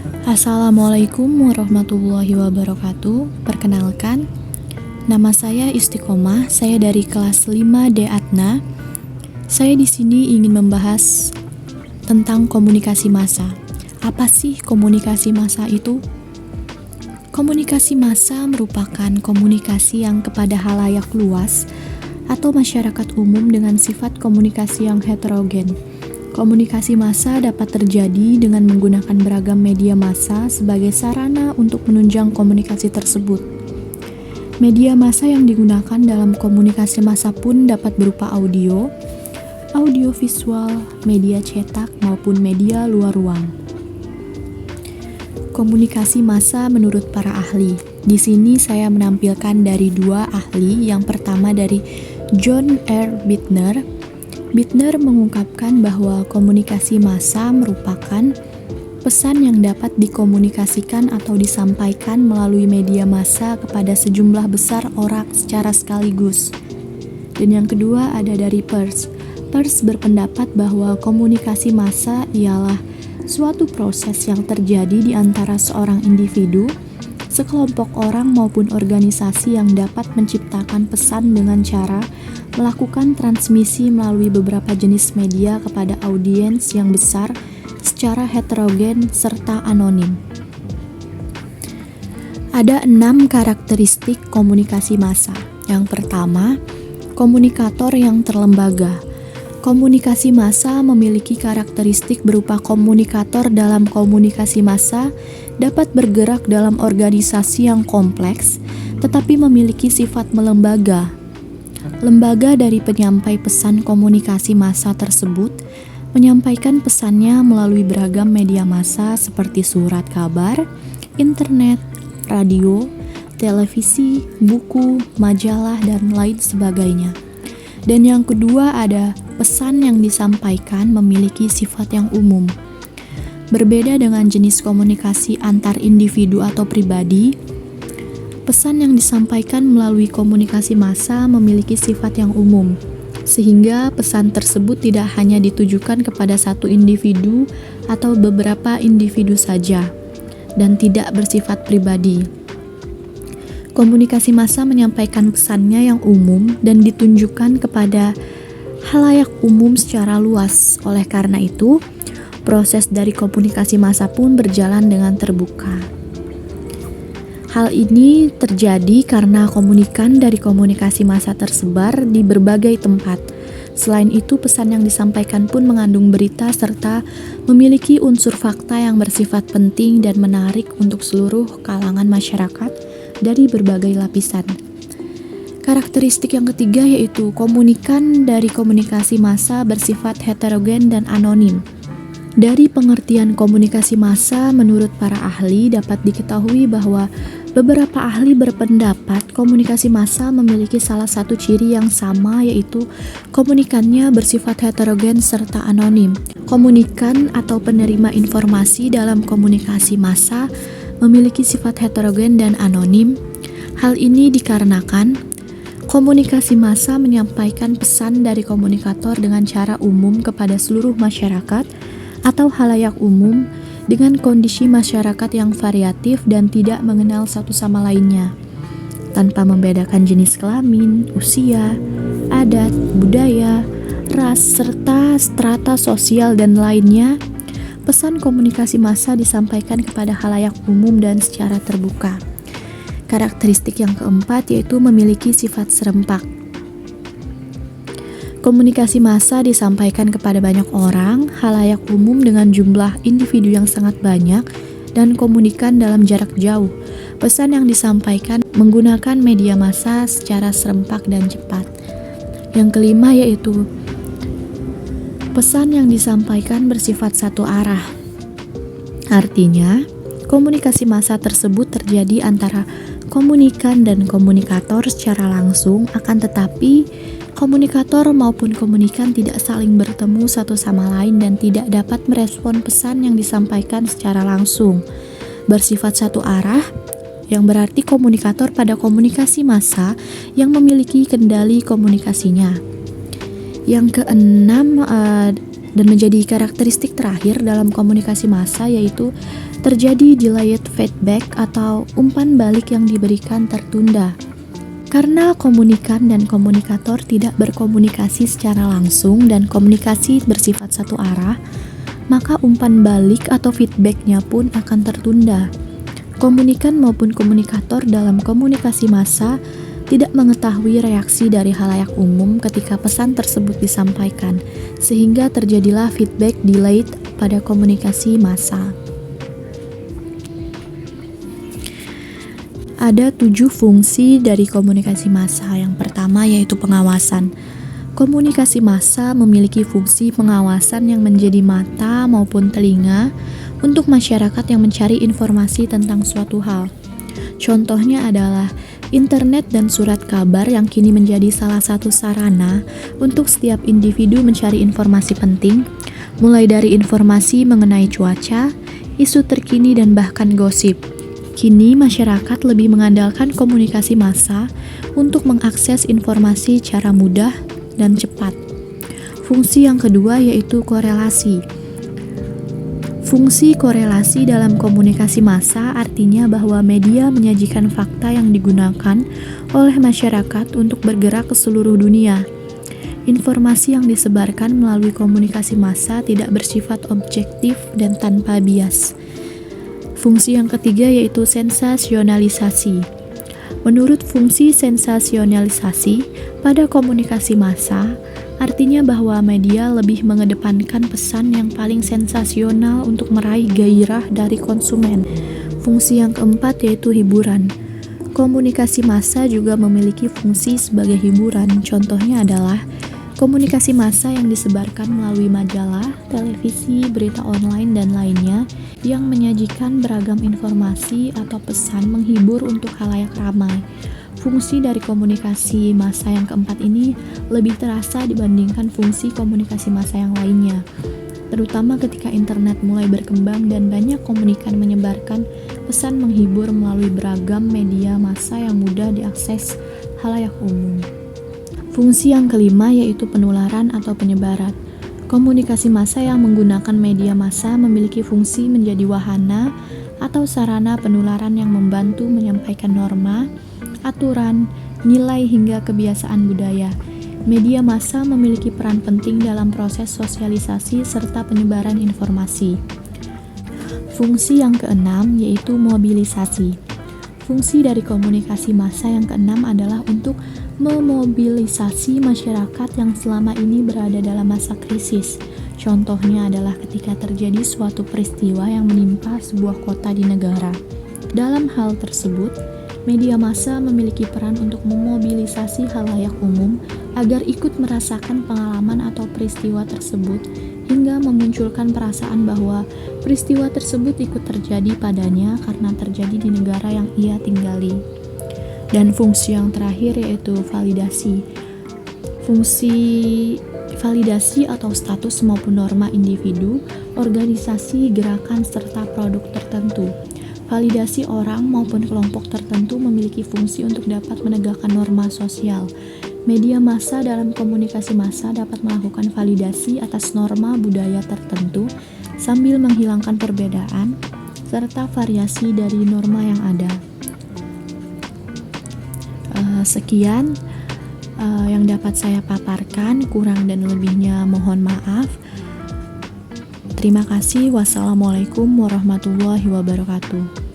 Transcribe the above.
Assalamualaikum warahmatullahi wabarakatuh. Perkenalkan, nama saya Istiqomah. Saya dari kelas 5D Atna. Saya di sini ingin membahas tentang komunikasi massa. Apa sih komunikasi massa itu? Komunikasi massa merupakan komunikasi yang kepada halayak luas atau masyarakat umum dengan sifat komunikasi yang heterogen. Komunikasi massa dapat terjadi dengan menggunakan beragam media massa sebagai sarana untuk menunjang komunikasi tersebut. Media massa yang digunakan dalam komunikasi massa pun dapat berupa audio, audiovisual, media cetak, maupun media luar ruang. Komunikasi massa menurut para ahli. Di sini saya menampilkan dari dua ahli. Yang pertama dari John R. Bittner. Bittner mengungkapkan bahwa komunikasi massa merupakan pesan yang dapat dikomunikasikan atau disampaikan melalui media massa kepada sejumlah besar orang secara sekaligus. Dan yang kedua ada dari Peirce. Peirce berpendapat bahwa komunikasi massa ialah suatu proses yang terjadi di antara seorang individu, sekelompok orang maupun organisasi yang dapat menciptakan pesan dengan cara melakukan transmisi melalui beberapa jenis media kepada audiens yang besar secara heterogen serta anonim. Ada 6 karakteristik komunikasi massa. Yang pertama, komunikator yang terlembaga. Komunikasi massa memiliki karakteristik berupa komunikator dalam komunikasi massa dapat bergerak dalam organisasi yang kompleks, tetapi memiliki sifat melembaga. Lembaga dari penyampai pesan komunikasi massa tersebut menyampaikan pesannya melalui beragam media massa seperti surat kabar, internet, radio, televisi, buku, majalah, dan lain sebagainya. Dan yang kedua ada pesan yang disampaikan memiliki sifat yang umum. Berbeda dengan jenis komunikasi antar individu atau pribadi, pesan yang disampaikan melalui komunikasi massa memiliki sifat yang umum, sehingga pesan tersebut tidak hanya ditujukan kepada satu individu atau beberapa individu saja, dan tidak bersifat pribadi. Komunikasi massa menyampaikan pesannya yang umum dan ditunjukkan kepada halayak umum secara luas. Oleh karena itu, proses dari komunikasi massa pun berjalan dengan terbuka. Hal ini terjadi karena komunikan dari komunikasi massa tersebar di berbagai tempat. Selain itu, pesan yang disampaikan pun mengandung berita serta memiliki unsur fakta yang bersifat penting dan menarik untuk seluruh kalangan masyarakat dari berbagai lapisan. Karakteristik yang ketiga yaitu komunikan dari komunikasi massa bersifat heterogen dan anonim. Dari pengertian komunikasi massa menurut para ahli dapat diketahui bahwa beberapa ahli berpendapat komunikasi massa memiliki salah satu ciri yang sama yaitu komunikannya bersifat heterogen serta anonim. Komunikan atau penerima informasi dalam komunikasi massa memiliki sifat heterogen dan anonim. Hal ini dikarenakan komunikasi massa menyampaikan pesan dari komunikator dengan cara umum kepada seluruh masyarakat atau halayak umum dengan kondisi masyarakat yang variatif dan tidak mengenal satu sama lainnya, tanpa membedakan jenis kelamin, usia, adat, budaya, ras, serta strata sosial dan lainnya. Pesan komunikasi massa disampaikan kepada halayak umum dan secara terbuka. Karakteristik yang keempat yaitu memiliki sifat serempak. Komunikasi massa disampaikan kepada banyak orang, halayak umum dengan jumlah individu yang sangat banyak, dan komunikan dalam jarak jauh. Pesan yang disampaikan menggunakan media massa secara serempak dan cepat. Yang kelima yaitu pesan yang disampaikan bersifat satu arah. Artinya, komunikasi massa tersebut terjadi antara komunikan dan komunikator secara langsung, akan tetapi komunikator maupun komunikan tidak saling bertemu satu sama lain dan tidak dapat merespon pesan yang disampaikan secara langsung. Bersifat satu arah, yang berarti komunikator pada komunikasi massa yang memiliki kendali komunikasinya. Yang keenam dan menjadi karakteristik terakhir dalam komunikasi massa yaitu Terjadi delayed feedback atau umpan balik yang diberikan tertunda. Karena komunikan dan komunikator tidak berkomunikasi secara langsung dan komunikasi bersifat satu arah, maka umpan balik atau feedbacknya pun akan tertunda. Komunikan maupun komunikator dalam komunikasi massa tidak mengetahui reaksi dari khalayak umum ketika pesan tersebut disampaikan, sehingga terjadilah feedback delayed pada komunikasi massa. Ada 7 fungsi dari komunikasi massa. Yang pertama yaitu pengawasan. Komunikasi massa memiliki fungsi pengawasan yang menjadi mata maupun telinga untuk masyarakat yang mencari informasi tentang suatu hal. Contohnya adalah internet dan surat kabar yang kini menjadi salah satu sarana untuk setiap individu mencari informasi penting, mulai dari informasi mengenai cuaca, isu terkini, dan bahkan gosip. Kini masyarakat lebih mengandalkan komunikasi massa untuk mengakses informasi secara mudah dan cepat. Fungsi yang kedua yaitu korelasi. Fungsi korelasi dalam komunikasi massa artinya bahwa media menyajikan fakta yang digunakan oleh masyarakat untuk bergerak ke seluruh dunia. Informasi yang disebarkan melalui komunikasi massa tidak bersifat objektif dan tanpa bias. Fungsi yang ketiga yaitu sensasionalisasi. Menurut fungsi sensasionalisasi pada komunikasi massa, artinya bahwa media lebih mengedepankan pesan yang paling sensasional untuk meraih gairah dari konsumen. Fungsi yang keempat yaitu hiburan. Komunikasi massa juga memiliki fungsi sebagai hiburan. Contohnya adalah komunikasi massa yang disebarkan melalui majalah, televisi, berita online, dan lainnya yang menyajikan beragam informasi atau pesan menghibur untuk khalayak ramai. Fungsi dari komunikasi massa yang keempat ini lebih terasa dibandingkan fungsi komunikasi massa yang lainnya, terutama ketika internet mulai berkembang dan banyak komunikan menyebarkan pesan menghibur melalui beragam media massa yang mudah diakses khalayak umum. Fungsi yang kelima yaitu penularan atau penyebaran. Komunikasi massa yang menggunakan media massa memiliki fungsi menjadi wahana atau sarana penularan yang membantu menyampaikan norma, aturan, nilai hingga kebiasaan budaya. Media massa memiliki peran penting dalam proses sosialisasi serta penyebaran informasi. Fungsi yang keenam yaitu mobilisasi. Fungsi dari komunikasi massa yang keenam adalah untuk memobilisasi masyarakat yang selama ini berada dalam masa krisis. Contohnya adalah ketika terjadi suatu peristiwa yang menimpa sebuah kota di negara. Dalam hal tersebut, media massa memiliki peran untuk memobilisasi khalayak umum agar ikut merasakan pengalaman atau peristiwa tersebut hingga memunculkan perasaan bahwa peristiwa tersebut ikut terjadi padanya karena terjadi di negara yang ia tinggali. Dan fungsi yang terakhir yaitu validasi. Fungsi validasi atau status maupun norma individu, organisasi, gerakan, serta produk tertentu. Validasi orang maupun kelompok tertentu memiliki fungsi untuk dapat menegakkan norma sosial. Media massa dalam komunikasi massa dapat melakukan validasi atas norma budaya tertentu sambil menghilangkan perbedaan serta variasi dari norma yang ada. Sekian yang dapat saya paparkan, kurang dan lebihnya mohon maaf. Terima kasih. Wassalamualaikum warahmatullahi wabarakatuh.